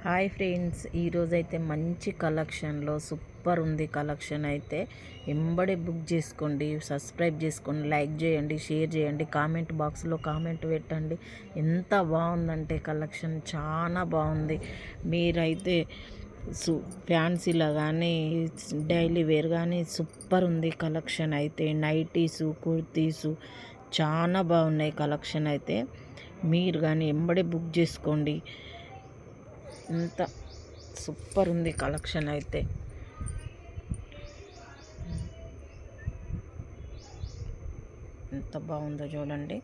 Hi friends, ఈరోజైతే మంచి కలెక్షన్లో సూపర్ ఉంది. కలెక్షన్ అయితే ఎంబడే బుక్ చేసుకోండి, సబ్స్క్రైబ్ చేసుకోండి, లైక్ చేయండి, షేర్ చేయండి, కామెంట్ బాక్స్లో కామెంట్ పెట్టండి. ఎంత బాగుందంటే కలెక్షన్ చాలా బాగుంది. మీరైతే ఫ్యాన్సీలో కానీ డైలీ వేర్ కానీ సూపర్ ఉంది. కలెక్షన్ అయితే నైటీసు, కుర్తీసు చాలా బాగున్నాయి. కలెక్షన్ అయితే మీరు కానీ ఎంబడే బుక్ చేసుకోండి. ఎంత సూపర్ ఉంది కలెక్షన్ అయితే. ఎంత బాగుందో చూడండి,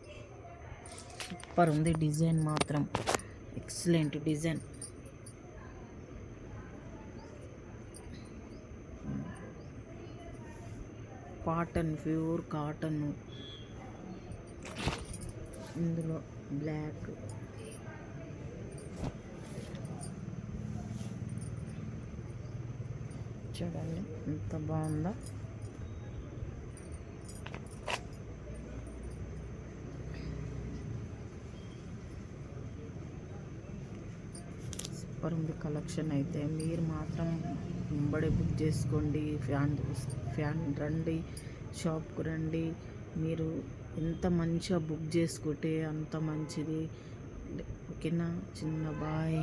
సూపర్ ఉంది. డిజైన్ మాత్రం excellent design. Cotton, pure cotton. ఇందులో బ్లాక్, చూడండి ఎంత బాగుందో. సూపర్ ఉంది కలెక్షన్ అయితే. మీరు మాత్రం వెంబడే బుక్ చేసుకోండి. ఫ్యాన్ రండి, షాప్కు రండి. మీరు ఎంత మంచిగా బుక్ చేసుకుంటే అంత మంచిది. ఓకేనా చిన్న బాయ్.